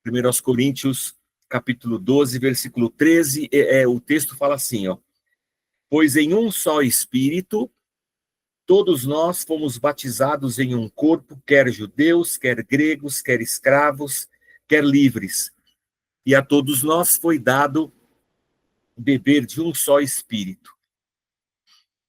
1 aos Coríntios, capítulo 12, versículo 13, o texto fala assim, ó: pois em um só Espírito, todos nós fomos batizados em um corpo, quer judeus, quer gregos, quer escravos, quer livres. E a todos nós foi dado beber de um só Espírito.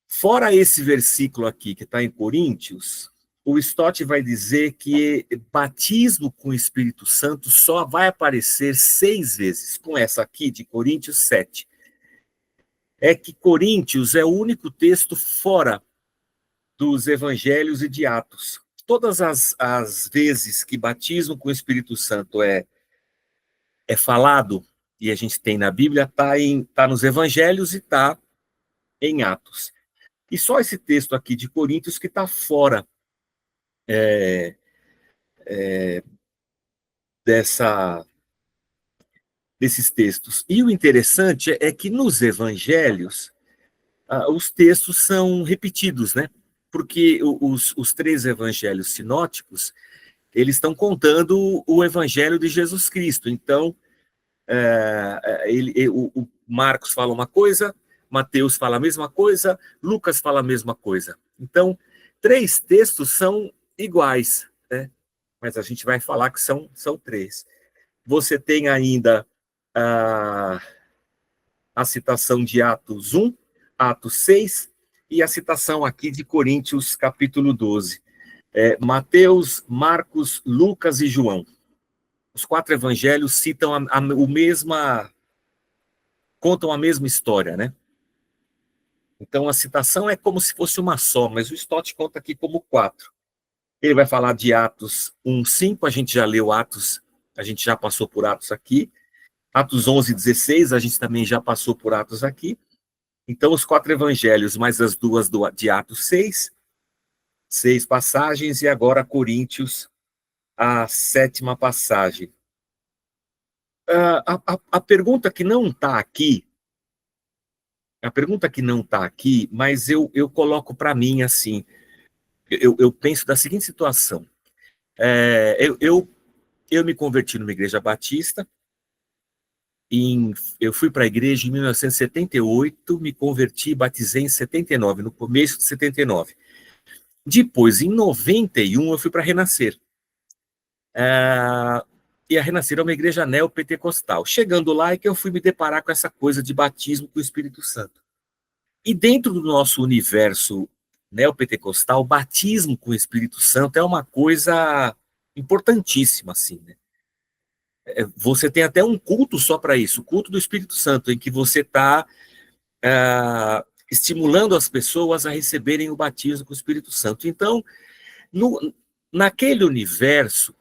Fora esse versículo aqui, que está em Coríntios, o Stott vai dizer que batismo com o Espírito Santo só vai aparecer 6 vezes, com essa aqui de Coríntios 7. É que Coríntios é o único texto fora dos evangelhos e de Atos. Todas as vezes que batismo com o Espírito Santo é falado, e a gente tem na Bíblia, tá nos evangelhos e está em Atos. E só esse texto aqui de Coríntios que está fora desses textos. E o interessante é que nos evangelhos, os textos são repetidos, né? Porque os 3 evangelhos sinóticos, eles estão contando o evangelho de Jesus Cristo. Então, o Marcos fala uma coisa, Mateus fala a mesma coisa, Lucas fala a mesma coisa. Então, 3 textos são iguais, né? Mas a gente vai falar que são 3. Você tem ainda a citação de Atos 1, Atos 6, e a citação aqui de Coríntios, capítulo 12. Mateus, Marcos, Lucas e João. Os 4 evangelhos citam contam a mesma história, né? Então, a citação é como se fosse uma só, mas o Stott conta aqui como 4. Ele vai falar de Atos 1:5, a gente já leu Atos, a gente já passou por Atos aqui. Atos 11:16, a gente também já passou por Atos aqui. Então, os 4 evangelhos, mais as 2 de Atos 6 passagens, e agora Coríntios, a 7ª passagem. A pergunta que não está aqui, mas eu coloco para mim assim, eu penso da seguinte situação. Eu me converti numa igreja batista, eu fui para a igreja em 1978, me converti e batizei em 79, no começo de 79. Depois, em 91, eu fui para a Renascer. E a Renascer é uma igreja neopentecostal. Chegando lá é que eu fui me deparar com essa coisa de batismo com o Espírito Santo. E dentro do nosso universo neopentecostal, o batismo com o Espírito Santo é uma coisa importantíssima, assim, né? Você tem até um culto só para isso, o culto do Espírito Santo, em que você está estimulando as pessoas a receberem o batismo com o Espírito Santo. Então, naquele universo,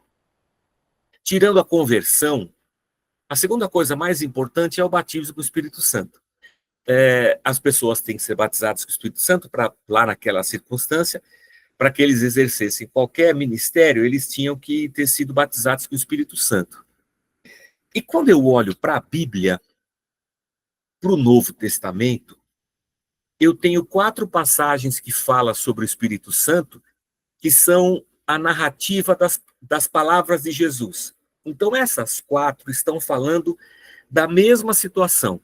tirando a conversão, a segunda coisa mais importante é o batismo com o Espírito Santo. As pessoas têm que ser batizadas com o Espírito Santo lá naquela circunstância, para que eles exercessem qualquer ministério, eles tinham que ter sido batizados com o Espírito Santo. E quando eu olho para a Bíblia, para o Novo Testamento, eu tenho 4 passagens que falam sobre o Espírito Santo, que são a narrativa das palavras de Jesus. Então, essas 4 estão falando da mesma situação.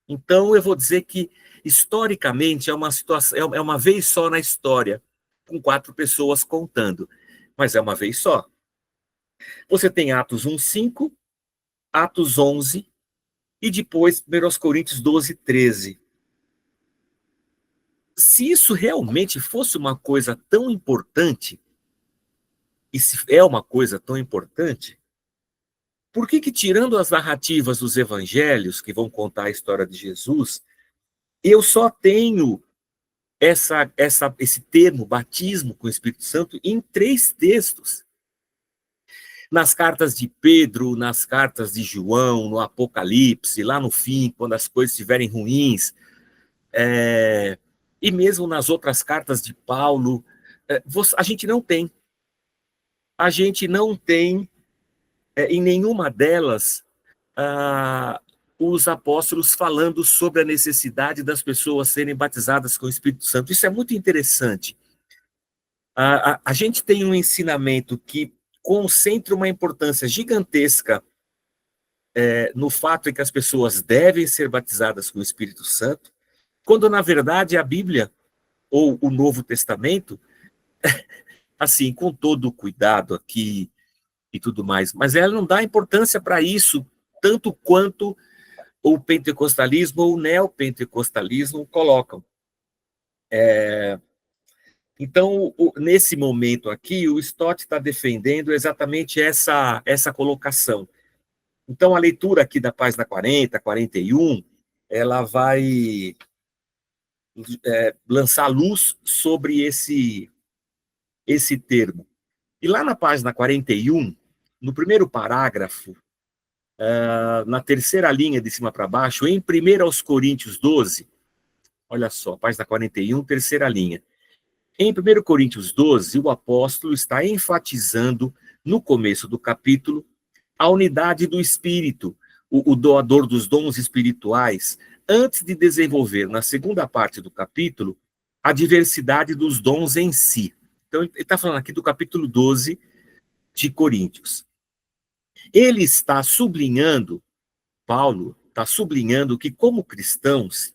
Então, eu vou dizer que, historicamente, é uma situação, é uma vez só na história, com 4 pessoas contando, mas é uma vez só. Você tem Atos 1:5, Atos 11, e depois 1 Coríntios 12:13. Se isso realmente fosse uma coisa tão importante, e se é uma coisa tão importante, por que tirando as narrativas dos evangelhos, que vão contar a história de Jesus, eu só tenho esse termo, batismo com o Espírito Santo, em 3 textos? Nas cartas de Pedro, nas cartas de João, no Apocalipse, lá no fim, quando as coisas estiverem ruins, e mesmo nas outras cartas de Paulo, a gente não tem. A gente não tem, em nenhuma delas, os apóstolos falando sobre a necessidade das pessoas serem batizadas com o Espírito Santo. Isso é muito interessante. A gente tem um ensinamento que concentra uma importância gigantesca no fato em que as pessoas devem ser batizadas com o Espírito Santo, quando, na verdade, a Bíblia, ou o Novo Testamento, assim, com todo o cuidado aqui e tudo mais, mas ela não dá importância para isso, tanto quanto o pentecostalismo ou o neopentecostalismo colocam. Então, nesse momento aqui, o Stott está defendendo exatamente essa colocação. Então, a leitura aqui da página 40, 41, ela vai lançar luz sobre esse termo. E lá na página 41, no primeiro parágrafo, na terceira linha de cima para baixo, em 1 aos Coríntios 12, olha só, página 41, terceira linha. Em 1 Coríntios 12, o apóstolo está enfatizando, no começo do capítulo, a unidade do Espírito, o doador dos dons espirituais, antes de desenvolver, na segunda parte do capítulo, a diversidade dos dons em si. Então, ele está falando aqui do capítulo 12 de Coríntios. Ele está sublinhando, Paulo está sublinhando que, como cristãos,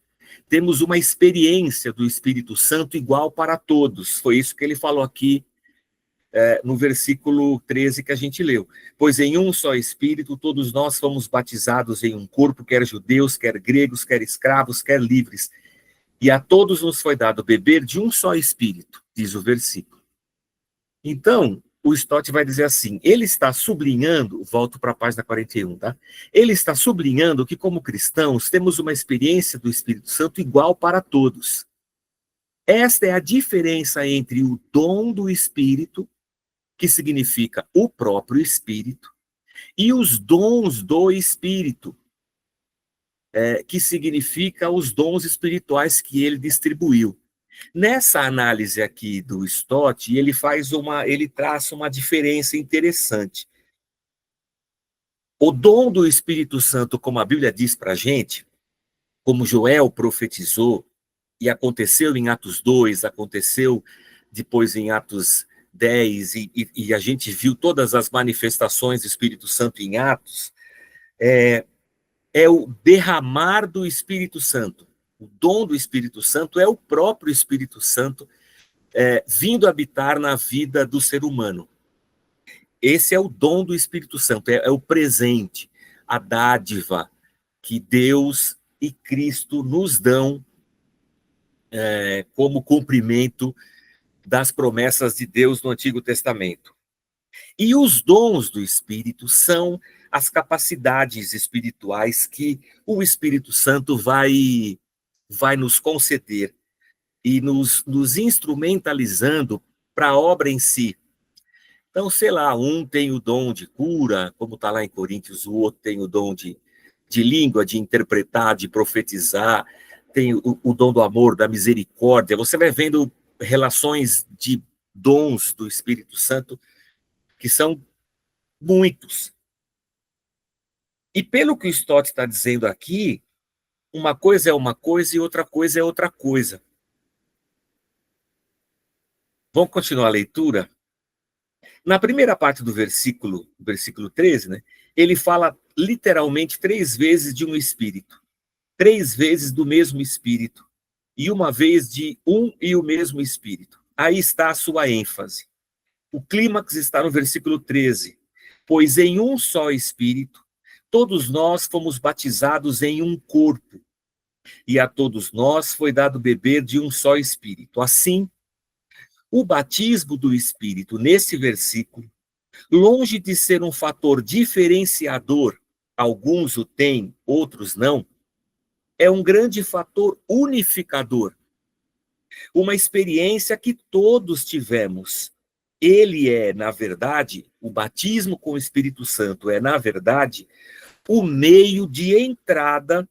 temos uma experiência do Espírito Santo igual para todos. Foi isso que ele falou aqui no versículo 13 que a gente leu. Pois em um só Espírito todos nós fomos batizados em um corpo, quer judeus, quer gregos, quer escravos, quer livres. E a todos nos foi dado beber de um só Espírito, diz o versículo. Então, o Stott vai dizer assim, ele está sublinhando, volto para a página 41, tá? Ele está sublinhando que, como cristãos, temos uma experiência do Espírito Santo igual para todos. Esta é a diferença entre o dom do Espírito, que significa o próprio Espírito, e os dons do Espírito, que significa os dons espirituais que ele distribuiu. Nessa análise aqui do Stott, ele traça uma diferença interessante. O dom do Espírito Santo, como a Bíblia diz para a gente, como Joel profetizou, e aconteceu em Atos 2, aconteceu depois em Atos 10, e a gente viu todas as manifestações do Espírito Santo em Atos, é o derramar do Espírito Santo. O dom do Espírito Santo é o próprio Espírito Santo vindo habitar na vida do ser humano. Esse é o dom do Espírito Santo, é o presente, a dádiva que Deus e Cristo nos dão como cumprimento das promessas de Deus no Antigo Testamento. E os dons do Espírito são as capacidades espirituais que o Espírito Santo vai nos conceder e nos instrumentalizando para a obra em si. Então, sei lá, um tem o dom de cura, como está lá em Coríntios, o outro tem o dom de língua, de interpretar, de profetizar, tem o dom do amor, da misericórdia. Você vai vendo relações de dons do Espírito Santo que são muitos. E pelo que o Stott está dizendo aqui, uma coisa é uma coisa e outra coisa é outra coisa. Vamos continuar a leitura? Na primeira parte do versículo 13, né, ele fala literalmente 3 vezes de um espírito, 3 vezes do mesmo espírito, e uma vez de um e o mesmo espírito. Aí está a sua ênfase. O clímax está no versículo 13. Pois em um só espírito, todos nós fomos batizados em um corpo, e a todos nós foi dado beber de um só espírito. Assim, o batismo do Espírito, nesse versículo, longe de ser um fator diferenciador, alguns o têm, outros não, é um grande fator unificador. Uma experiência que todos tivemos. Ele é, na verdade, o batismo com o Espírito Santo é, na verdade, o meio de entrada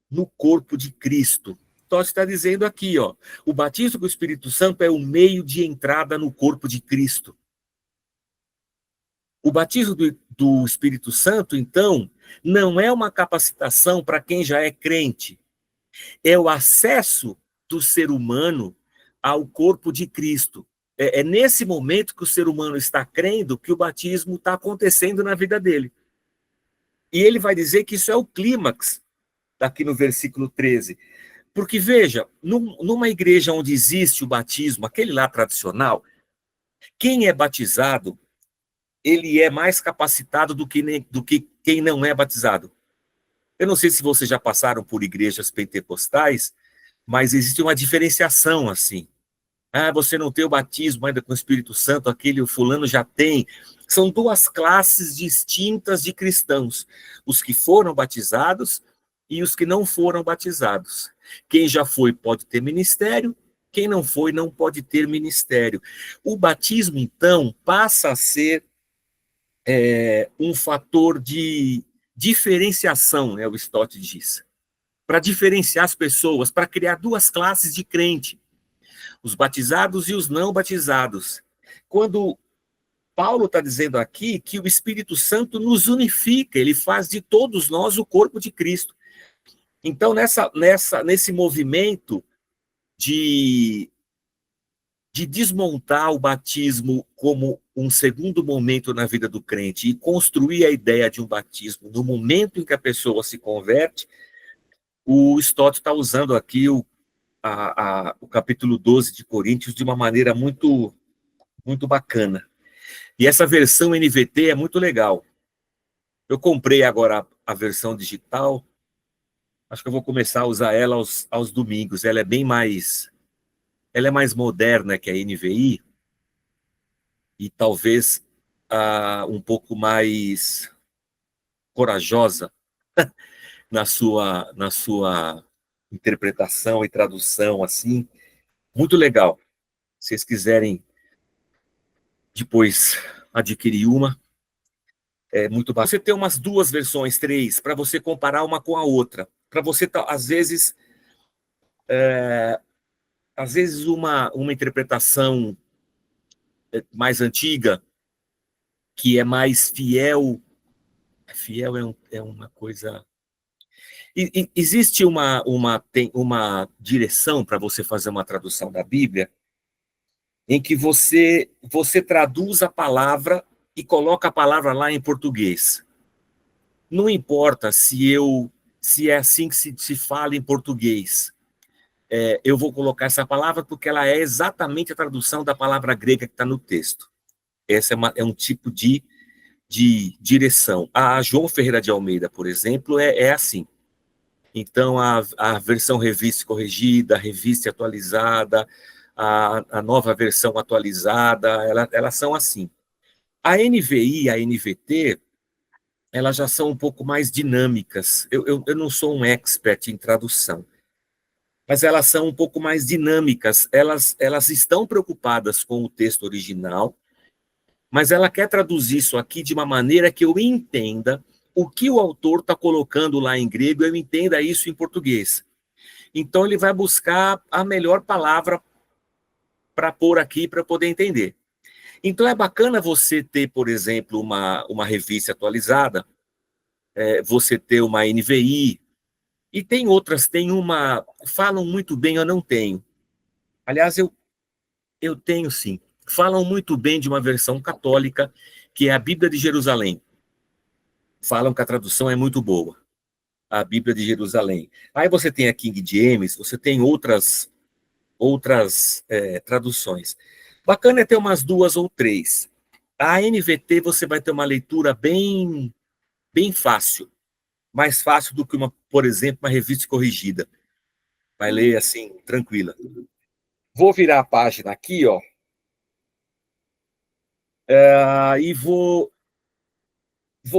no corpo de Cristo. Então, está dizendo aqui, ó, o batismo com o Espírito Santo é o meio de entrada no corpo de Cristo. O batismo do Espírito Santo, então, não é uma capacitação para quem já é crente. É o acesso do ser humano ao corpo de Cristo. É nesse momento que o ser humano está crendo que o batismo está acontecendo na vida dele. E ele vai dizer que isso é o clímax, aqui no versículo 13. Porque, veja, numa igreja onde existe o batismo, aquele lá tradicional, quem é batizado, ele é mais capacitado do que quem não é batizado. Eu não sei se vocês já passaram por igrejas pentecostais, mas existe uma diferenciação assim. Ah, você não tem o batismo ainda com o Espírito Santo, aquele o fulano já tem. São duas classes distintas de cristãos. Os que foram batizados e os que não foram batizados. Quem já foi pode ter ministério, quem não foi não pode ter ministério. O batismo, então, passa a ser um fator de diferenciação, né, o Stott diz. Para diferenciar as pessoas, para criar duas classes de crente. Os batizados e os não batizados. Quando Paulo está dizendo aqui que o Espírito Santo nos unifica, ele faz de todos nós o corpo de Cristo. Então, nesse movimento de desmontar o batismo como um segundo momento na vida do crente e construir a ideia de um batismo no momento em que a pessoa se converte, o Stott está usando aqui o capítulo 12 de Coríntios de uma maneira muito, muito bacana. E essa versão NVT é muito legal. Eu comprei agora a versão digital, acho que eu vou começar a usar ela aos domingos. Ela é mais moderna que a NVI e talvez um pouco mais corajosa na sua interpretação e tradução, assim. Muito legal. Se vocês quiserem depois adquirir uma, é muito bacana. Você tem umas 2 versões, 3, para você comparar uma com a outra. Para você, às vezes uma interpretação mais antiga, que é mais fiel. Fiel é uma coisa. Existe tem uma direção para você fazer uma tradução da Bíblia, em que você traduz a palavra e coloca a palavra lá em português. Não importa se é assim que se fala em português. Eu vou colocar essa palavra porque ela é exatamente a tradução da palavra grega que está no texto. Essa é um tipo de direção. A João Ferreira de Almeida, por exemplo, é assim. Então, a versão revista e corrigida, a revista atualizada, a nova versão atualizada, elas são assim. A NVI, a NVT, elas já são um pouco mais dinâmicas. Eu não sou um expert em tradução, mas elas são um pouco mais dinâmicas. Elas estão preocupadas com o texto original, mas ela quer traduzir isso aqui de uma maneira que eu entenda o que o autor está colocando lá em grego, eu entenda isso em português. Então, ele vai buscar a melhor palavra para pôr aqui, para poder entender. Então, é bacana você ter, por exemplo, uma revista atualizada, você ter uma NVI, e tem outras, falam muito bem, eu não tenho. Aliás, eu tenho sim. Falam muito bem de uma versão católica, que é a Bíblia de Jerusalém. Falam que a tradução é muito boa. A Bíblia de Jerusalém. Aí você tem a King James, você tem outras traduções. Bacana é ter umas 2 ou 3. A NVT você vai ter uma leitura bem fácil. Mais fácil do que, por exemplo, uma revista corrigida. Vai ler assim, tranquila. Vou virar a página aqui, ó. E vou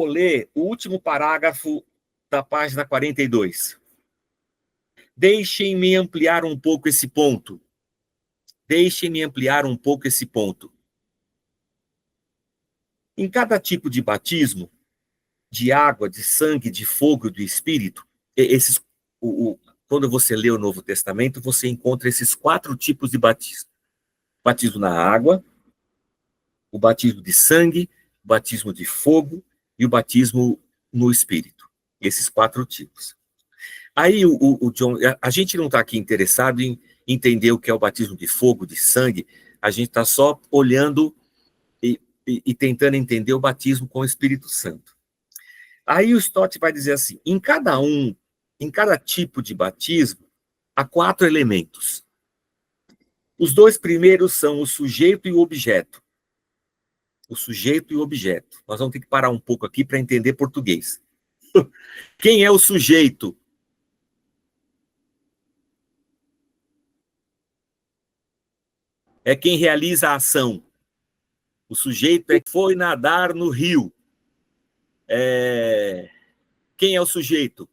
ler o último parágrafo da página 42. Deixem-me ampliar um pouco esse ponto. Em cada tipo de batismo, de água, de sangue, de fogo, do Espírito, quando você lê o Novo Testamento, você encontra esses 4 tipos de batismo. Batismo na água, o batismo de sangue, o batismo de fogo e o batismo no Espírito. Esses 4 tipos. Aí o John, a gente não está aqui interessado em entender o que é o batismo de fogo, de sangue, a gente está só olhando e tentando entender o batismo com o Espírito Santo. Aí o Stott vai dizer assim, em cada tipo de batismo, há 4 elementos. Os 2 primeiros são o sujeito e o objeto. O sujeito e o objeto. Nós vamos ter que parar um pouco aqui para entender português. Quem é o sujeito? É quem realiza a ação. O sujeito é que foi nadar no rio. Quem é o sujeito?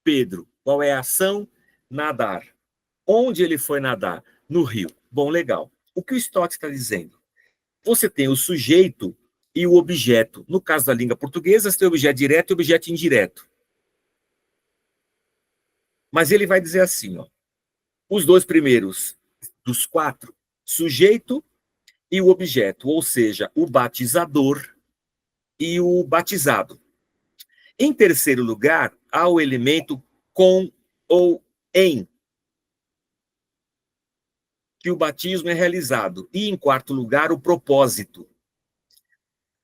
Pedro. Qual é a ação? Nadar. Onde ele foi nadar? No rio. Bom, legal. O que o Stott está dizendo? Você tem o sujeito e o objeto. No caso da língua portuguesa, você tem objeto direto e objeto indireto. Mas ele vai dizer assim, ó, os 2 primeiros dos 4, sujeito e o objeto, ou seja, o batizador e o batizado. Em terceiro lugar, há o elemento com ou em, que o batismo é realizado. E, em quarto lugar, o propósito.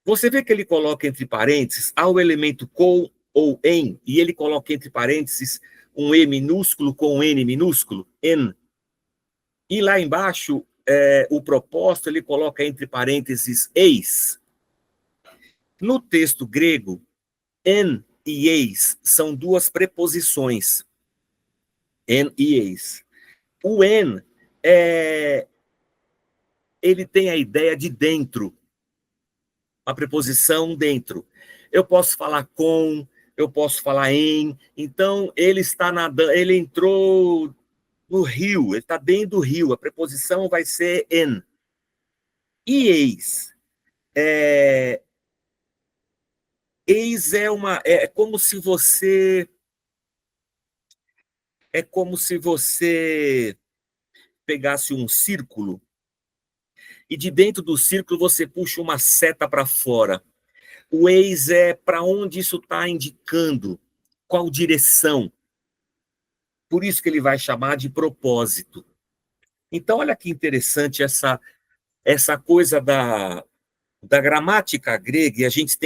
Você vê que ele coloca entre parênteses, há o elemento com ou em, e ele coloca entre parênteses um E minúsculo com um N minúsculo, en. E lá embaixo, o propósito, ele coloca entre parênteses eis. No texto grego, en e eis são 2 preposições. En e eis. O en, ele tem a ideia de dentro. A preposição dentro. Eu posso falar com, eu posso falar em. Então, ele está nadando, ele entrou no rio, ele está dentro do rio. A preposição vai ser en. E eis. Eis é como se você pegasse um círculo e de dentro do círculo você puxa uma seta para fora. O eis é para onde isso está indicando, qual direção. Por isso que ele vai chamar de propósito. Então, olha que interessante essa coisa da gramática grega, e a gente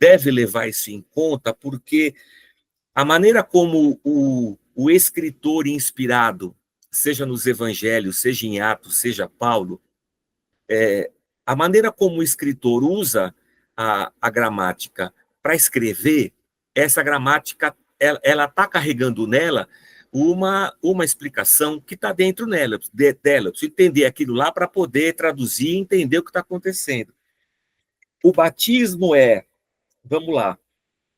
deve levar isso em conta, porque a maneira como o escritor inspirado, seja nos evangelhos, seja em Atos, seja Paulo, a maneira como o escritor usa a gramática para escrever, essa gramática, ela está carregando nela uma explicação que está dentro dela. Eu preciso entender aquilo lá para poder traduzir e entender o que está acontecendo. O batismo vamos lá,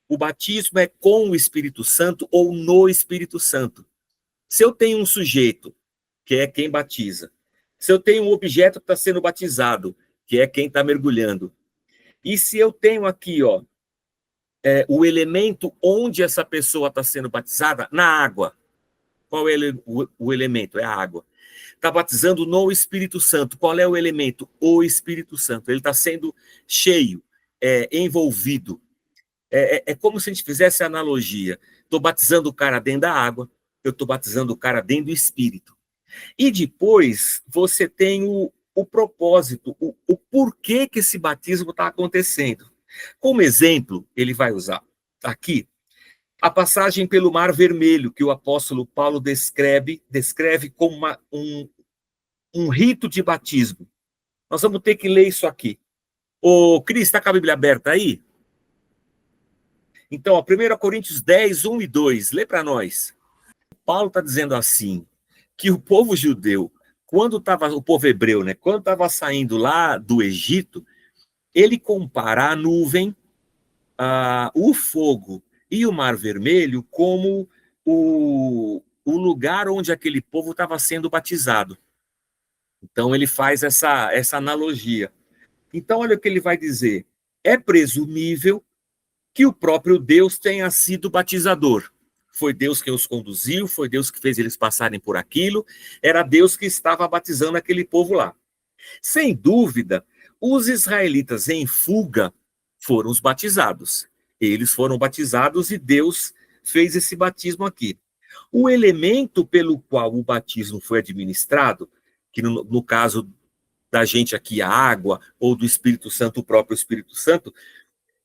o batismo é com o Espírito Santo ou no Espírito Santo. Se eu tenho um sujeito, que é quem batiza, se eu tenho um objeto que está sendo batizado, que é quem está mergulhando, e se eu tenho aqui, ó, o elemento onde essa pessoa está sendo batizada, na água. Qual é o elemento? É a água. Está batizando no Espírito Santo. Qual é o elemento? O Espírito Santo. Ele está sendo cheio, envolvido. É como se a gente fizesse a analogia. Estou batizando o cara dentro da água, eu estou batizando o cara dentro do Espírito. E depois você tem o propósito, o porquê que esse batismo está acontecendo. Como exemplo, ele vai usar aqui a passagem pelo Mar Vermelho, que o apóstolo Paulo descreve como um rito de batismo. Nós vamos ter que ler isso aqui. Ô, Cris, está com a Bíblia aberta aí? Então, 1 Coríntios 10, 1 e 2, lê para nós. Paulo está dizendo assim, que o povo judeu, o povo hebreu, né, quando estava saindo lá do Egito, ele compara a nuvem, o fogo e o Mar Vermelho como o lugar onde aquele povo estava sendo batizado. Então, ele faz essa analogia. Então, olha o que ele vai dizer. É presumível que o próprio Deus tenha sido batizador. Foi Deus que os conduziu, foi Deus que fez eles passarem por aquilo, era Deus que estava batizando aquele povo lá. Sem dúvida, os israelitas em fuga foram os batizados. Eles foram batizados e Deus fez esse batismo aqui. O elemento pelo qual o batismo foi administrado, que no caso da gente aqui a água, ou do Espírito Santo, o próprio Espírito Santo,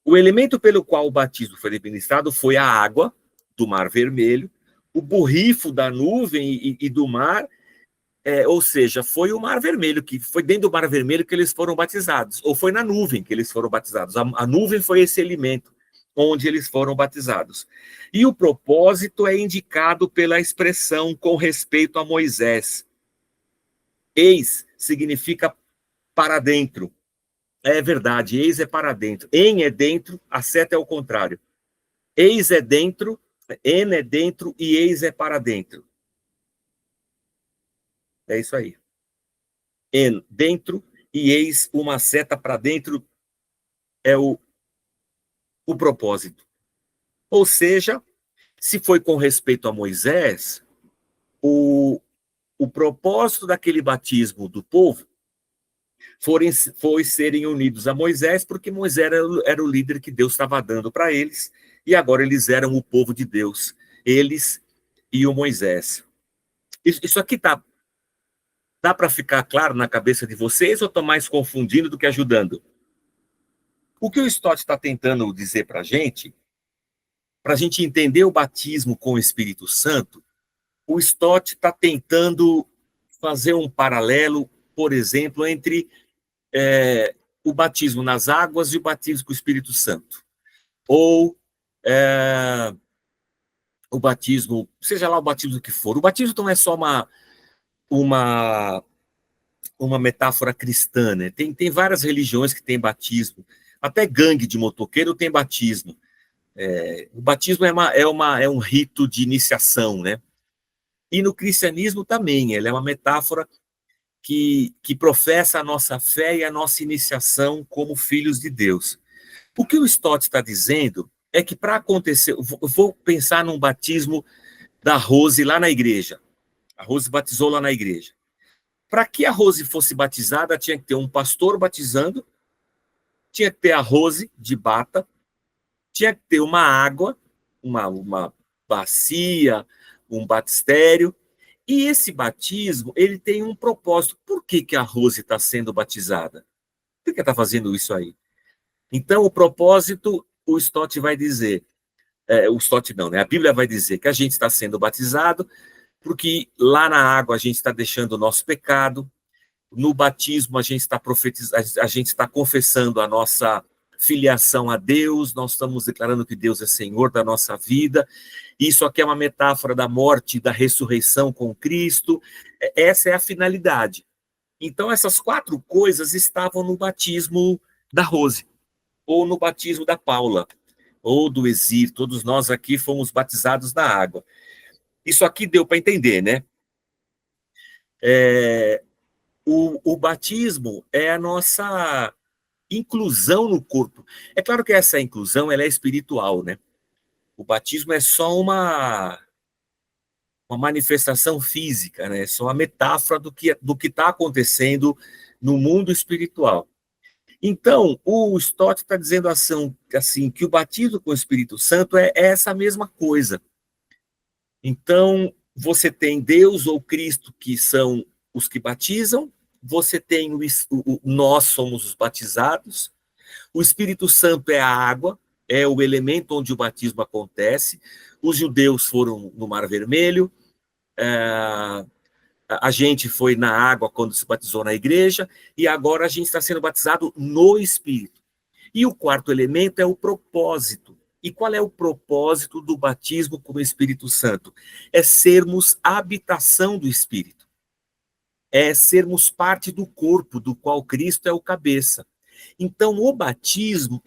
o elemento pelo qual o batismo foi administrado foi a água do Mar Vermelho, o borrifo da nuvem e do mar, ou seja, foi o Mar Vermelho, que foi dentro do Mar Vermelho que eles foram batizados, ou foi na nuvem que eles foram batizados. A nuvem foi esse elemento onde eles foram batizados. E o propósito é indicado pela expressão com respeito a Moisés. Eis significa para dentro. É verdade, eis é para dentro. Em é dentro, a seta é o contrário. Eis é dentro, en é dentro e eis é para dentro. É isso aí. En, dentro, e eis uma seta para dentro é o propósito. Ou seja, se foi com respeito a Moisés, o propósito daquele batismo do povo foi serem unidos a Moisés, porque Moisés era o líder que Deus estava dando para eles, e agora eles eram o povo de Deus, eles e o Moisés. Isso aqui dá para ficar claro na cabeça de vocês, ou estou mais confundindo do que ajudando? O que o Stott está tentando dizer para a gente entender o batismo com o Espírito Santo, o Stott está tentando fazer um paralelo, por exemplo, entre o batismo nas águas e o batismo com o Espírito Santo. Ou o batismo, seja lá o batismo que for. O batismo não é só uma metáfora cristã, né? Tem várias religiões que têm batismo. Até gangue de motoqueiro tem batismo. O batismo é um rito de iniciação, né? E no cristianismo também, ele é uma metáfora que professa a nossa fé e a nossa iniciação como filhos de Deus. O que o Stott está dizendo é que para acontecer, eu vou pensar num batismo da Rose lá na igreja. A Rose batizou lá na igreja. Para que a Rose fosse batizada, tinha que ter um pastor batizando, tinha que ter a Rose de bata, tinha que ter uma água, uma bacia, um batistério. E esse batismo, ele tem um propósito. Por que a Rose está sendo batizada? Por que está fazendo isso aí? Então, o propósito, o Stott vai dizer, o Stott não, né? A Bíblia vai dizer que a gente está sendo batizado porque lá na água a gente está deixando o nosso pecado, no batismo a gente está a gente está confessando a nossa filiação a Deus, nós estamos declarando que Deus é Senhor da nossa vida. Isso aqui é uma metáfora da morte e da ressurreição com Cristo. Essa é a finalidade. Então, essas 4 coisas estavam no batismo da Rose, ou no batismo da Paula, ou do Exir. Todos nós aqui fomos batizados na água. Isso aqui deu para entender, né? O batismo é a nossa inclusão no corpo. É claro que essa inclusão ela é espiritual, né? O batismo é só uma manifestação física, né? É só uma metáfora do que está acontecendo no mundo espiritual. Então, o Stott está dizendo assim, que o batismo com o Espírito Santo é essa mesma coisa. Então, você tem Deus ou Cristo, que são os que batizam, você tem nós somos os batizados, o Espírito Santo é a água, é o elemento onde o batismo acontece, os judeus foram no Mar Vermelho, a gente foi na água quando se batizou na igreja, e agora a gente está sendo batizado no Espírito. E o 4º elemento é o propósito. E qual é o propósito do batismo com o Espírito Santo? É sermos a habitação do Espírito. É sermos parte do corpo do qual Cristo é o cabeça. Então, o batismo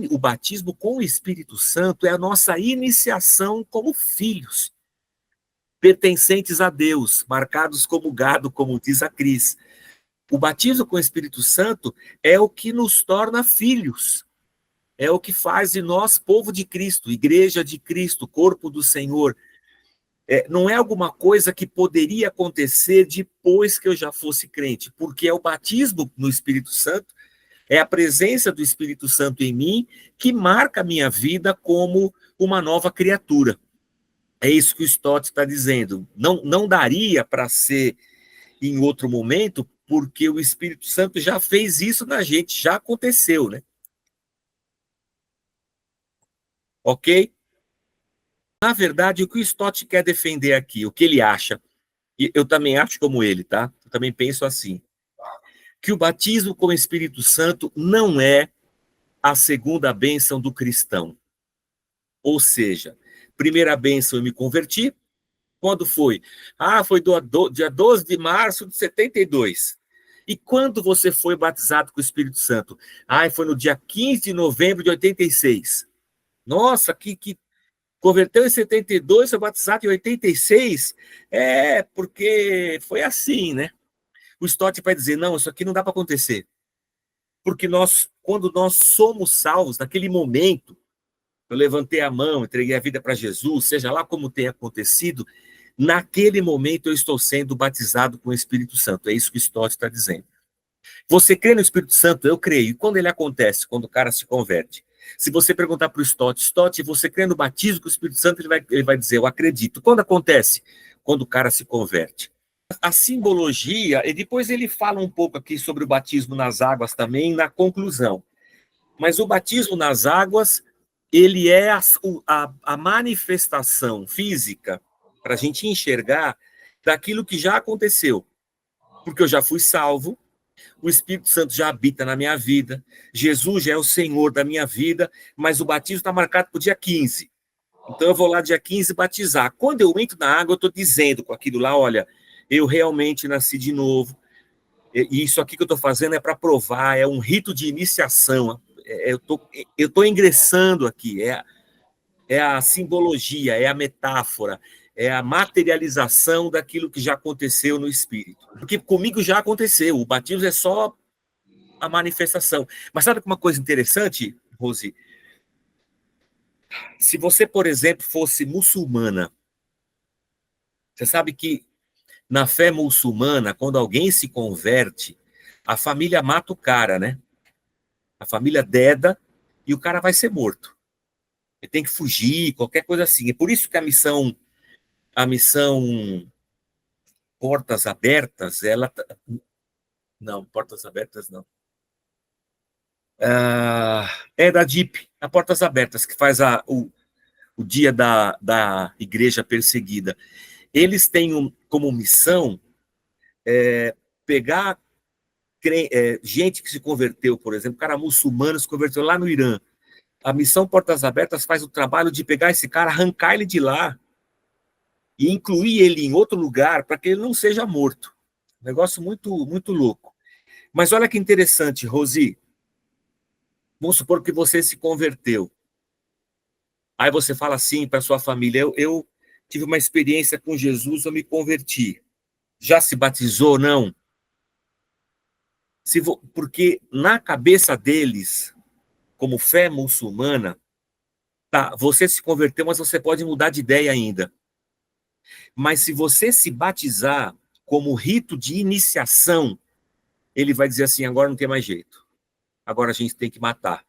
o batismo com o Espírito Santo é a nossa iniciação como filhos, pertencentes a Deus, marcados como gado, como diz a Cris. O batismo com o Espírito Santo é o que nos torna filhos. É o que faz de nós povo de Cristo, igreja de Cristo, corpo do Senhor. Não é alguma coisa que poderia acontecer depois que eu já fosse crente, porque é o batismo no Espírito Santo, é a presença do Espírito Santo em mim que marca a minha vida como uma nova criatura. É isso que o Stott está dizendo. Não daria para ser em outro momento, porque o Espírito Santo já fez isso na gente, já aconteceu, né? Ok? Na verdade, o que o Stott quer defender aqui, o que ele acha, e eu também acho como ele, tá? Eu também penso assim, que o batismo com o Espírito Santo não é a segunda bênção do cristão. Ou seja, primeira bênção eu me converti, quando foi? Ah, foi dia 12 de março de 72. E quando você foi batizado com o Espírito Santo? Ah, foi no dia 15 de novembro de 86. Nossa, que converteu em 72, foi batizado em 86? É, porque foi assim, né? O Stott vai dizer, não, isso aqui não dá para acontecer. Porque quando nós somos salvos, naquele momento, eu levantei a mão, entreguei a vida para Jesus, seja lá como tenha acontecido, naquele momento eu estou sendo batizado com o Espírito Santo. É isso que o Stott está dizendo. Você crê no Espírito Santo? Eu creio. E quando ele acontece? Quando o cara se converte. Se você perguntar para o Stott, você crê no batismo com o Espírito Santo? Ele vai dizer, eu acredito. Quando acontece? Quando o cara se converte. A simbologia, e depois ele fala um pouco aqui sobre o batismo nas águas também, na conclusão. Mas o batismo nas águas, ele é a manifestação física, para a gente enxergar, daquilo que já aconteceu. Porque eu já fui salvo, o Espírito Santo já habita na minha vida, Jesus já é o Senhor da minha vida, mas o batismo está marcado para o dia 15. Então eu vou lá dia 15 batizar. Quando eu entro na água, eu estou dizendo com aquilo lá, olha, eu realmente nasci de novo, e isso aqui que eu estou fazendo é para provar, é um rito de iniciação, eu tô ingressando aqui, é a simbologia, é a metáfora, é a materialização daquilo que já aconteceu no Espírito. Porque comigo já aconteceu, o batismo é só a manifestação. Mas sabe uma coisa interessante, Rose? Se você, por exemplo, fosse muçulmana, você sabe que na fé muçulmana, quando alguém se converte, a família mata o cara, né? A família deda e o cara vai ser morto. Ele tem que fugir, qualquer coisa assim. É por isso que a missão Portas Abertas, não, Portas Abertas não. É da DIP, a Portas Abertas, que faz o dia da igreja perseguida. Eles têm como missão pegar gente que se converteu, por exemplo, cara muçulmano se converteu lá no Irã. A missão Portas Abertas faz o trabalho de pegar esse cara, arrancar ele de lá e incluir ele em outro lugar para que ele não seja morto. Um negócio muito, muito louco. Mas olha que interessante, Rosi. Vamos supor que você se converteu. Aí você fala assim para sua família, eu tive uma experiência com Jesus, eu me converti. Já se batizou? Não. Porque na cabeça deles, como fé muçulmana, tá, você se converteu, mas você pode mudar de ideia ainda. Mas se você se batizar como rito de iniciação, ele vai dizer assim, agora não tem mais jeito. Agora a gente tem que matar.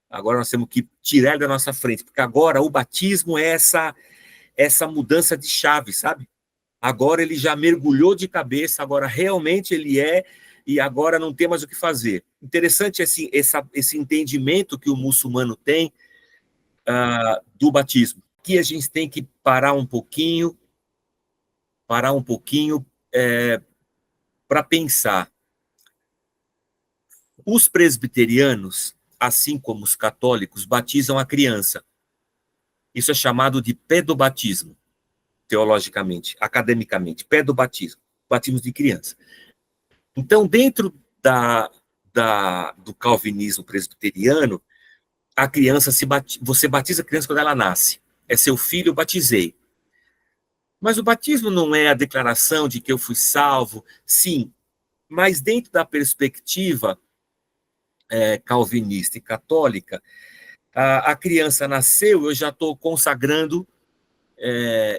Agora nós temos que tirar ele da nossa frente, porque agora o batismo é essa mudança de chave, sabe? Agora ele já mergulhou de cabeça, agora realmente ele e agora não tem mais o que fazer. Interessante esse entendimento que o muçulmano tem do batismo. Que a gente tem que parar um pouquinho para pensar. Os presbiterianos, assim como os católicos, batizam a criança. Isso é chamado de pedobatismo, teologicamente, academicamente, pedobatismo, batismo de criança. Então, dentro do calvinismo presbiteriano, a criança você batiza a criança quando ela nasce. É seu filho, eu batizei. Mas o batismo não é a declaração de que eu fui salvo, sim, mas dentro da perspectiva calvinista e católica, a criança nasceu, eu já estou consagrando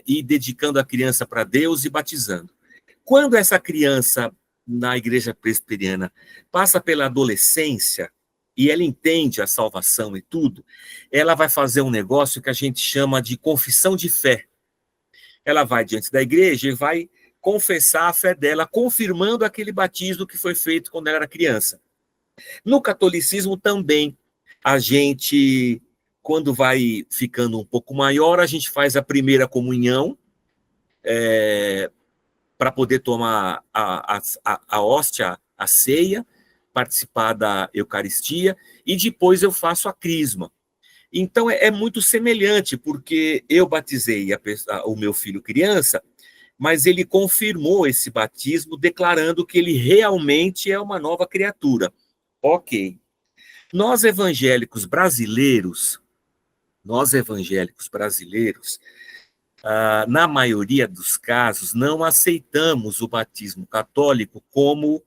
e dedicando a criança para Deus e batizando. Quando essa criança, na igreja presbiteriana, passa pela adolescência e ela entende a salvação e tudo, ela vai fazer um negócio que a gente chama de confissão de fé. Ela vai diante da igreja e vai confessar a fé dela, confirmando aquele batismo que foi feito quando ela era criança. No catolicismo também, a gente, quando vai ficando um pouco maior, a gente faz a primeira comunhão, para poder tomar a hóstia, a ceia, participar da Eucaristia, e depois eu faço a crisma. Então é muito semelhante, porque eu batizei o meu filho criança, mas ele confirmou esse batismo, declarando que ele realmente é uma nova criatura. Ok. Nós evangélicos brasileiros, na maioria dos casos, não aceitamos o batismo católico como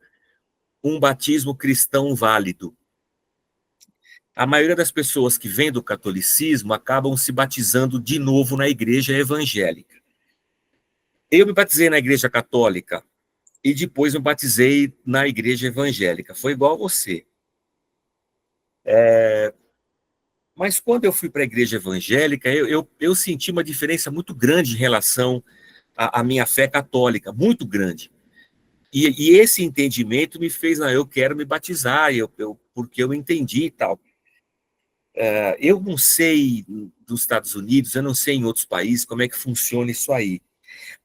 um batismo cristão válido. A maioria das pessoas que vêm do catolicismo acabam se batizando de novo na igreja evangélica. Eu me batizei na igreja católica e depois me batizei na igreja evangélica. Foi igual a você. Mas quando eu fui para a igreja evangélica, eu senti uma diferença muito grande em relação à minha fé católica, muito grande. E esse entendimento me fez, eu quero me batizar, porque eu entendi e tal. Eu não sei dos Estados Unidos, eu não sei em outros países como é que funciona isso aí.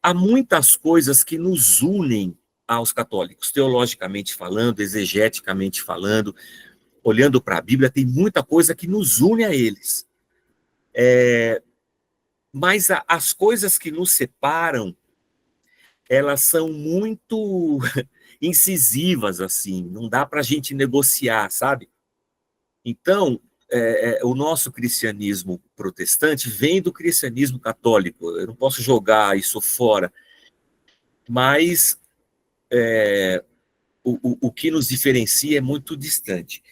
Há muitas coisas que nos unem aos católicos, teologicamente falando, exegeticamente falando, olhando para a Bíblia, tem muita coisa que nos une a eles. Mas as coisas que nos separam, elas são muito incisivas, assim, não dá para a gente negociar, sabe? Então, o nosso cristianismo protestante vem do cristianismo católico, eu não posso jogar isso fora, mas o que nos diferencia é muito distante.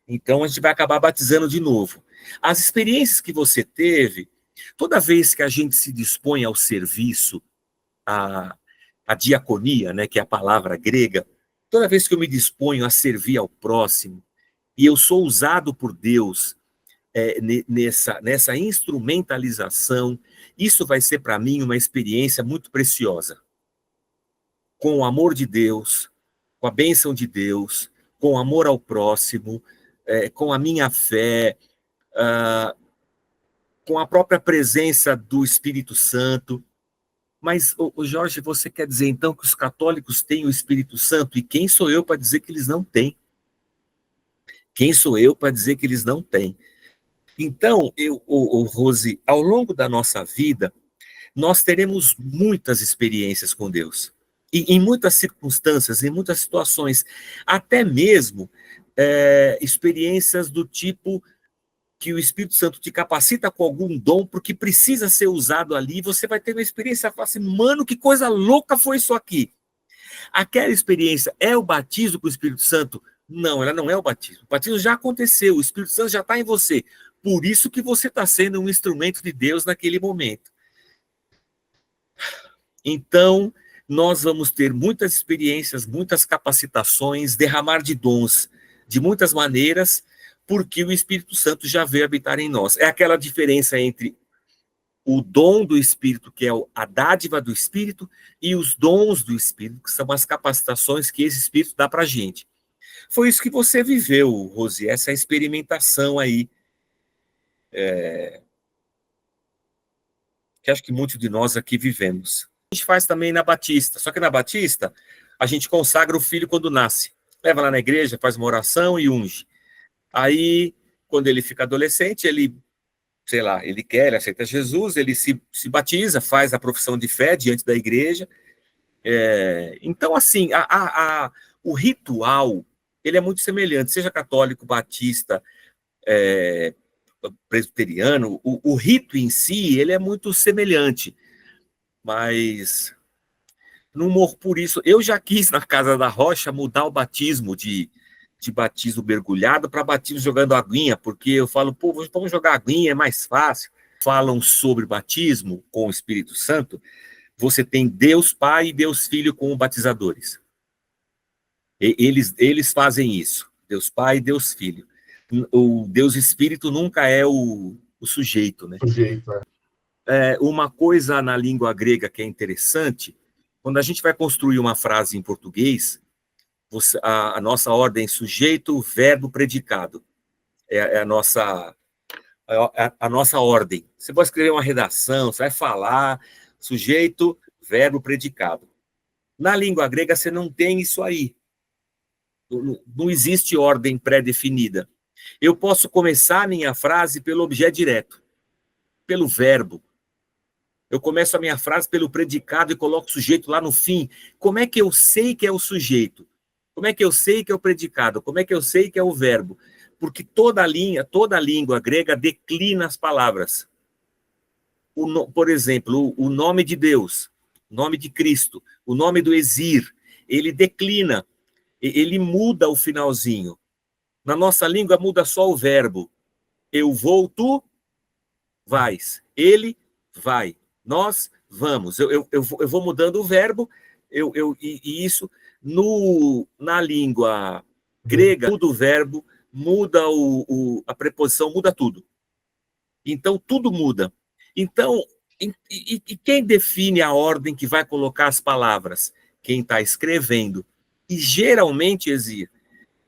Então, a gente vai acabar batizando de novo. As experiências que você teve, toda vez que a gente se dispõe ao serviço, a diaconia, né, que é a palavra grega, toda vez que eu me disponho a servir ao próximo, e eu sou usado por Deus nessa instrumentalização, isso vai ser para mim uma experiência muito preciosa. Com o amor de Deus, com a bênção de Deus, com o amor ao próximo, com a minha fé, com a própria presença do Espírito Santo. Mas, Jorge, você quer dizer então que os católicos têm o Espírito Santo? E quem sou eu para dizer que eles não têm? Quem sou eu para dizer que eles não têm? Então, Rose, ao longo da nossa vida, nós teremos muitas experiências com Deus. E em muitas circunstâncias, em muitas situações, até mesmo experiências do tipo que o Espírito Santo te capacita com algum dom, porque precisa ser usado ali, e você vai ter uma experiência, fala assim, mano, que coisa louca foi isso aqui. Aquela experiência é o batismo com o Espírito Santo? Não, ela não é o batismo. O batismo já aconteceu, o Espírito Santo já está em você. Por isso que você está sendo um instrumento de Deus naquele momento. Então, nós vamos ter muitas experiências, muitas capacitações, derramar de dons de muitas maneiras, porque o Espírito Santo já veio habitar em nós. É aquela diferença entre o dom do Espírito, que é a dádiva do Espírito, e os dons do Espírito, que são as capacitações que esse Espírito dá para a gente. Foi isso que você viveu, Rosi, essa experimentação aí, que acho que muitos de nós aqui vivemos. A gente faz também na Batista, só que na Batista, a gente consagra o filho quando nasce. Leva lá na igreja, faz uma oração e unge. Aí, quando ele fica adolescente, ele, sei lá, ele aceita Jesus, ele se batiza, faz a profissão de fé diante da igreja. Então, assim, o ritual, ele é muito semelhante, seja católico, batista, presbiteriano, o rito em si, ele é muito semelhante, mas não morro por isso. Eu já quis, na Casa da Rocha, mudar o batismo de batismo mergulhado para batismo jogando aguinha, porque eu falo, pô, vamos jogar aguinha, é mais fácil. Falam sobre batismo com o Espírito Santo, você tem Deus Pai e Deus Filho como batizadores. Eles fazem isso, Deus Pai e Deus Filho. O Deus Espírito nunca é o sujeito, né? Uma coisa na língua grega que é interessante Quando a gente vai construir uma frase em português, a nossa ordem sujeito, verbo, predicado. É a nossa ordem. Você pode escrever uma redação, você vai falar, sujeito, verbo, predicado. Na língua grega, você não tem isso aí. Não existe ordem pré-definida. Eu posso começar a minha frase pelo objeto direto, pelo verbo. Eu começo a minha frase pelo predicado e coloco o sujeito lá no fim. Como é que eu sei que é o sujeito? Como é que eu sei que é o predicado? Como é que eu sei que é o verbo? Porque toda língua grega declina as palavras. Por exemplo, o nome de Deus, o nome de Cristo, o nome do Exir, ele declina, ele muda o finalzinho. Na nossa língua muda só o verbo. Eu vou, tu vais. Ele vai. Nós vamos. Eu vou mudando o verbo, e isso na língua grega, muda o verbo, muda a preposição, muda tudo. Então, tudo muda. Então, e quem define a ordem que vai colocar as palavras? Quem está escrevendo. E geralmente, Exir,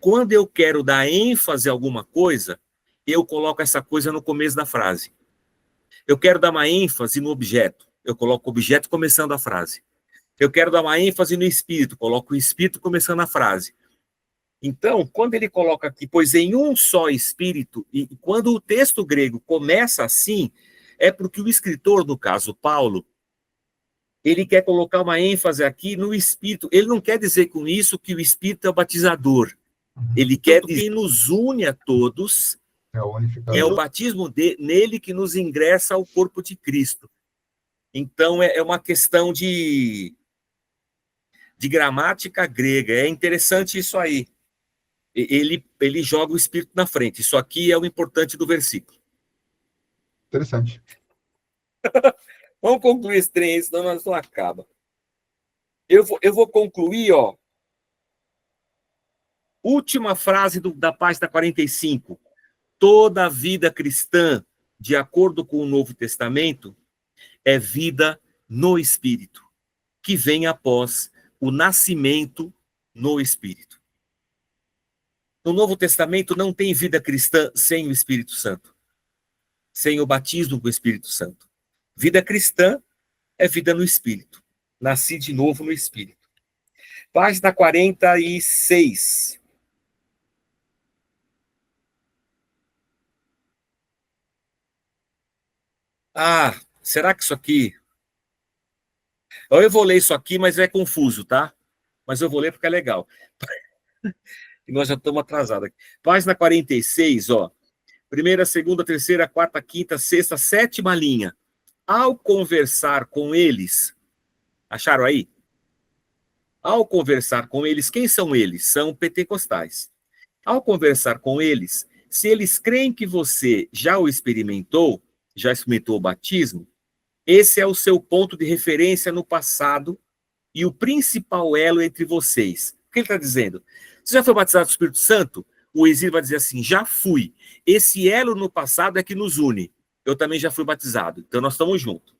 quando eu quero dar ênfase a alguma coisa, eu coloco essa coisa no começo da frase. Eu quero dar uma ênfase no objeto, eu coloco o objeto começando a frase. Eu quero dar uma ênfase no espírito, coloco o espírito começando a frase. Então, quando ele coloca aqui, pois em um só espírito, e quando o texto grego começa assim, é porque o escritor, no caso Paulo, ele quer colocar uma ênfase aqui no espírito. Ele não quer dizer com isso que o espírito é o batizador. Ele quer dizer que nos une a todos. É o batismo nele que nos ingressa ao corpo de Cristo. Então, é uma questão de gramática grega. É interessante isso aí. Ele joga o Espírito na frente. Isso aqui é o importante do versículo. Interessante. Vamos concluir esse trem aí, senão nós não acaba. Eu vou concluir, ó. Última frase da página 45. Toda a vida cristã, de acordo com o Novo Testamento, é vida no Espírito, que vem após o nascimento no Espírito. No Novo Testamento não tem vida cristã sem o Espírito Santo, sem o batismo com o Espírito Santo. Vida cristã é vida no Espírito. Nasci de novo no Espírito. Página 46. Ah, será que isso aqui... Eu vou ler isso aqui, mas é confuso, tá? Mas eu vou ler porque é legal. E nós já estamos atrasados aqui. Página 46, ó. Primeira, segunda, terceira, quarta, quinta, sexta, sétima linha. Ao conversar com eles, acharam aí? Ao conversar com eles, quem são eles? São pentecostais. Ao conversar com eles, se eles creem que você já experimentou o batismo, esse é o seu ponto de referência no passado e o principal elo entre vocês. O que ele está dizendo? Você já foi batizado do Espírito Santo? O Exílio vai dizer assim, já fui. Esse elo no passado é que nos une. Eu também já fui batizado, então nós estamos juntos.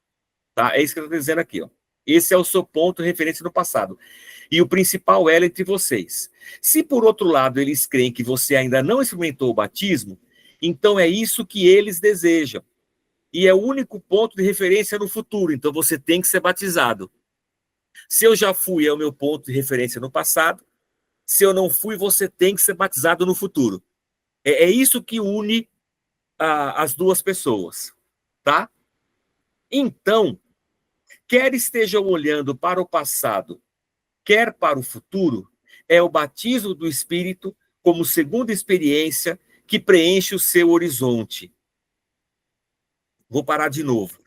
Tá? É isso que ele está dizendo aqui. Ó. Esse é o seu ponto de referência no passado. E o principal elo entre vocês. Se, por outro lado, eles creem que você ainda não experimentou o batismo, então é isso que eles desejam. E é o único ponto de referência no futuro, então você tem que ser batizado. Se eu já fui, é o meu ponto de referência no passado. Se eu não fui, você tem que ser batizado no futuro. É isso que une as duas pessoas, tá? Então, quer estejam olhando para o passado, quer para o futuro, é o batismo do Espírito como segunda experiência que preenche o seu horizonte. Vou parar de novo.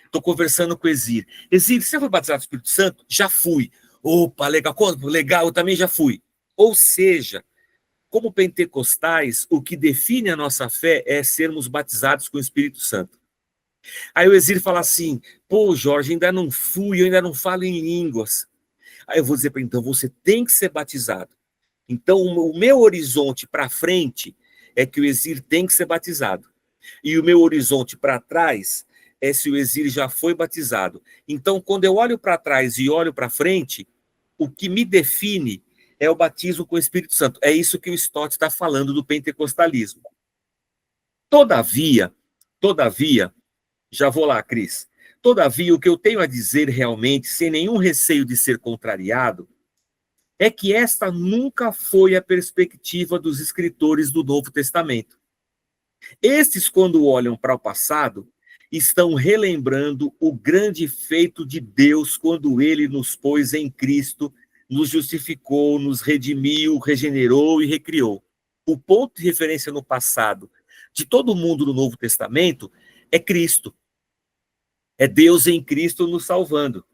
Estou conversando com o Exir. Exir, você foi batizado do Espírito Santo? Já fui. Opa, legal. Legal, eu também já fui. Ou seja, como pentecostais, o que define a nossa fé é sermos batizados com o Espírito Santo. Aí o Exir fala assim, pô, Jorge, ainda não fui, eu ainda não falo em línguas. Aí eu vou dizer para ele, então, você tem que ser batizado. Então, o meu horizonte para frente é que o Exir tem que ser batizado. E o meu horizonte para trás é se o Exílio já foi batizado. Então, quando eu olho para trás e olho para frente, o que me define é o batismo com o Espírito Santo. É isso que o Stott está falando do pentecostalismo. Todavia, já vou lá, Cris. Todavia, o que eu tenho a dizer realmente, sem nenhum receio de ser contrariado, é que esta nunca foi a perspectiva dos escritores do Novo Testamento. Estes, quando olham para o passado, estão relembrando o grande feito de Deus quando ele nos pôs em Cristo, nos justificou, nos redimiu, regenerou e recriou. O ponto de referência no passado de todo mundo no Novo Testamento é Cristo. É Deus em Cristo nos salvando.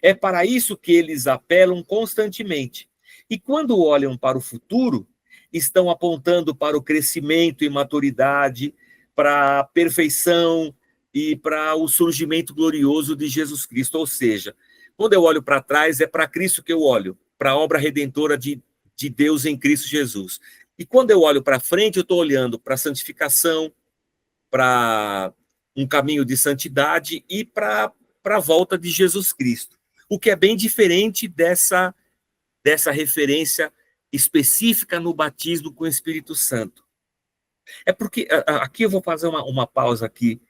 É para isso que eles apelam constantemente. E quando olham para o futuro, estão apontando para o crescimento e maturidade, para a perfeição e para o surgimento glorioso de Jesus Cristo. Ou seja, quando eu olho para trás, é para Cristo que eu olho, para a obra redentora de Deus em Cristo Jesus. E quando eu olho para frente, eu estou olhando para a santificação, para um caminho de santidade e para a volta de Jesus Cristo. O que é bem diferente dessa referência específica no batismo com o Espírito Santo. É porque, aqui eu vou fazer uma pausa aqui,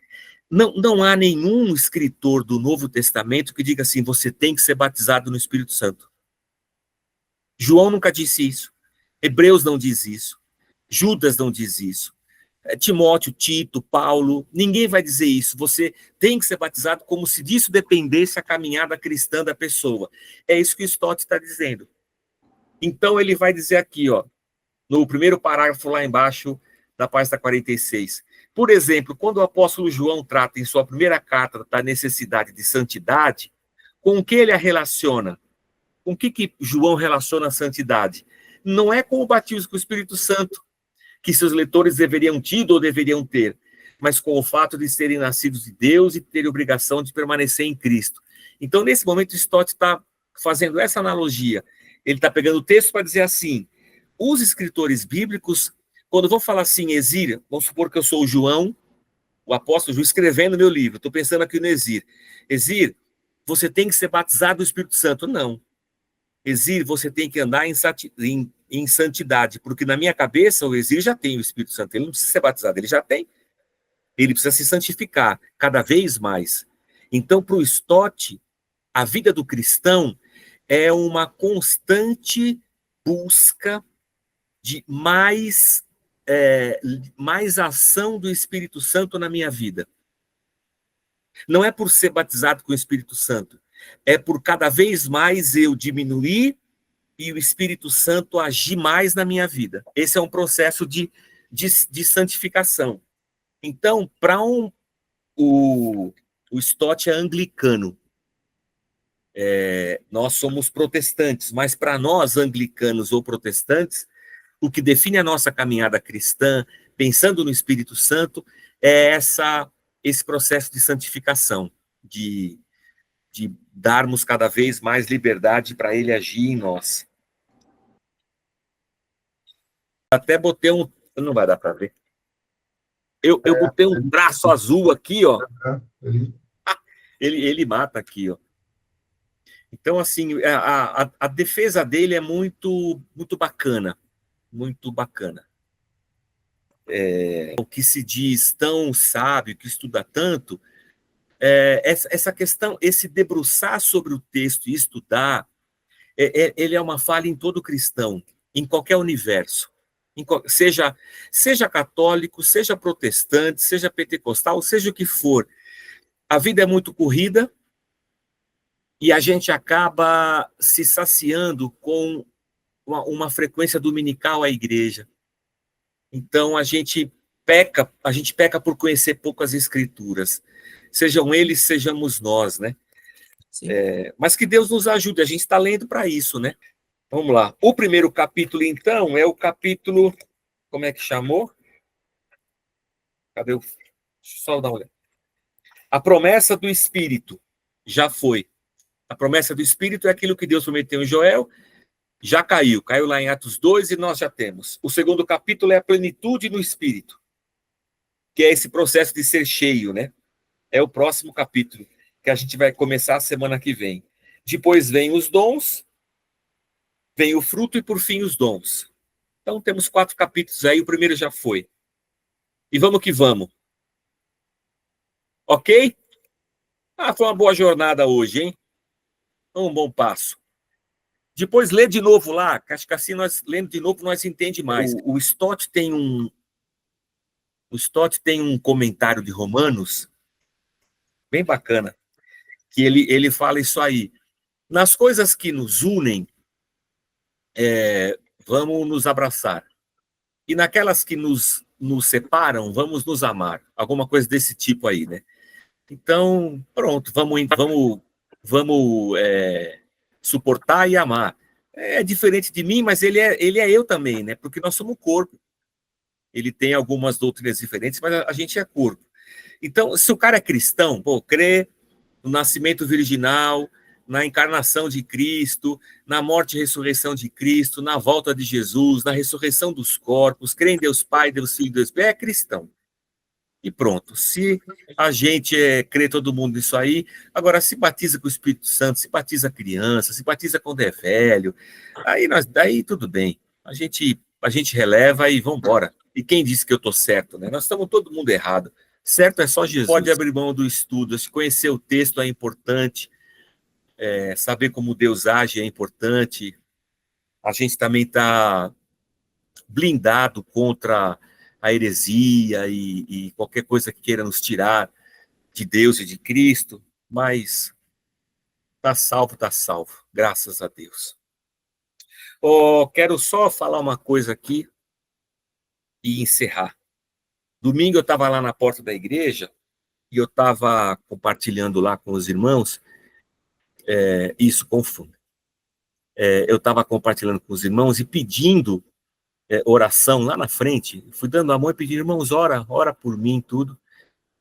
não há nenhum escritor do Novo Testamento que diga assim, você tem que ser batizado no Espírito Santo. João nunca disse isso, Hebreus não diz isso, Judas não diz isso, Timóteo, Tito, Paulo, ninguém vai dizer isso. Você tem que ser batizado como se disso dependesse a caminhada cristã da pessoa. É isso que o Stott está dizendo. Então ele vai dizer aqui, ó, no primeiro parágrafo lá embaixo da página 46. Por exemplo, quando o apóstolo João trata em sua primeira carta da necessidade de santidade, com o que ele a relaciona? Com o que João relaciona a santidade? Não é com o batismo com o Espírito Santo, que seus leitores deveriam ter ou deveriam ter, mas com o fato de serem nascidos de Deus e terem obrigação de permanecer em Cristo. Então, nesse momento, o Stott está fazendo essa analogia. Ele está pegando o texto para dizer assim, os escritores bíblicos, quando vão falar assim, Exílio, vamos supor que eu sou o João, o apóstolo João, escrevendo meu livro, estou pensando aqui no Exílio. Exílio, você tem que ser batizado do Espírito Santo. Não. Exílio, você tem que andar em santidade, porque na minha cabeça o Exílio já tem o Espírito Santo, ele não precisa ser batizado, ele já tem. Ele precisa se santificar cada vez mais. Então, para o Stott, a vida do cristão é uma constante busca de mais ação do Espírito Santo na minha vida. Não é por ser batizado com o Espírito Santo, é por cada vez mais eu diminuir e o Espírito Santo agir mais na minha vida. Esse é um processo de santificação. Então, para o Stott é anglicano. Nós somos protestantes, mas para nós, anglicanos ou protestantes, o que define a nossa caminhada cristã, pensando no Espírito Santo, é esse processo de santificação, de darmos cada vez mais liberdade para ele agir em nós. Até botei não vai dar para ver. Eu botei um traço azul aqui, ó. Ele mata aqui, ó. Então, assim, a defesa dele é muito, muito bacana. Muito bacana. O que se diz tão sábio, que estuda tanto, essa questão, esse debruçar sobre o texto e estudar, ele é uma falha em todo cristão, em qualquer universo. Seja católico, seja protestante, seja pentecostal, seja o que for. A vida é muito corrida e a gente acaba se saciando com uma frequência dominical à igreja. Então, a gente peca por conhecer poucas escrituras. Sejam eles, sejamos nós, né? Mas que Deus nos ajude, a gente está lendo para isso, né? Vamos lá. O primeiro capítulo, então, é o capítulo... Como é que chamou? Cadê o... Deixa eu só dar uma olhada. A promessa do Espírito já foi. A promessa do Espírito é aquilo que Deus prometeu em Joel, já caiu lá em Atos 2 e nós já temos. O segundo capítulo é a plenitude no Espírito, que é esse processo de ser cheio, né? é o próximo capítulo, que a gente vai começar a semana que vem. Depois vem os dons, vem o fruto e, por fim, os dons. Então, temos 4 capítulos aí, o primeiro já foi. E vamos que vamos. Ok? Foi uma boa jornada hoje, hein? Um bom passo. Depois lê de novo lá, que acho que assim nós lendo de novo nós entende mais. O Stott tem um comentário de Romanos bem bacana, que ele fala isso aí. Nas coisas que nos unem, vamos nos abraçar. E naquelas que nos separam, vamos nos amar. Alguma coisa desse tipo aí, né? Então, pronto, vamos suportar e amar. É diferente de mim, mas ele é eu também, né? Porque nós somos corpo. Ele tem algumas doutrinas diferentes, mas a gente é corpo. Então, se o cara é cristão, crê no nascimento virginal, na encarnação de Cristo, na morte e ressurreição de Cristo, na volta de Jesus, na ressurreição dos corpos, crê em Deus Pai, Deus Filho, Deus Espírito, é cristão. E pronto. Se a gente crê todo mundo nisso aí, agora se batiza com o Espírito Santo, se batiza criança, se batiza quando é velho, daí tudo bem. A gente releva e vamos embora. E quem disse que eu estou certo, né? Nós estamos todo mundo errado. Certo é só Jesus. Pode abrir mão do estudo, se conhecer o texto é importante, saber como Deus age é importante. A gente também está blindado contra a heresia e qualquer coisa que queira nos tirar de Deus e de Cristo, mas está salvo, graças a Deus. Quero só falar uma coisa aqui e encerrar. Domingo eu estava lá na porta da igreja e eu estava compartilhando lá com os irmãos, isso confunde. Eu estava compartilhando com os irmãos e pedindo oração lá na frente, fui dando a mão e pedindo, irmãos, ora por mim, tudo,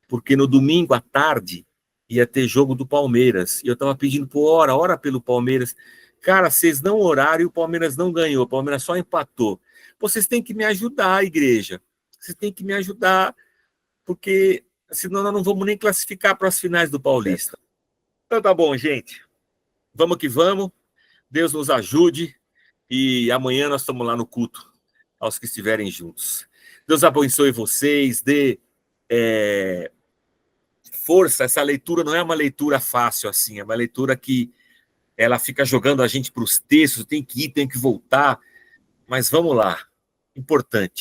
porque no domingo à tarde ia ter jogo do Palmeiras, e eu estava pedindo, ora pelo Palmeiras. Cara, vocês não oraram e o Palmeiras não ganhou, o Palmeiras só empatou. Vocês têm que me ajudar, igreja. Vocês têm que me ajudar, porque senão nós não vamos nem classificar para as finais do Paulista. Então tá bom, gente. Vamos que vamos. Deus nos ajude. E amanhã nós estamos lá no culto, aos que estiverem juntos. Deus abençoe vocês, dê força. Essa leitura não é uma leitura fácil assim, é uma leitura que ela fica jogando a gente para os textos, tem que ir, tem que voltar, mas vamos lá, importante.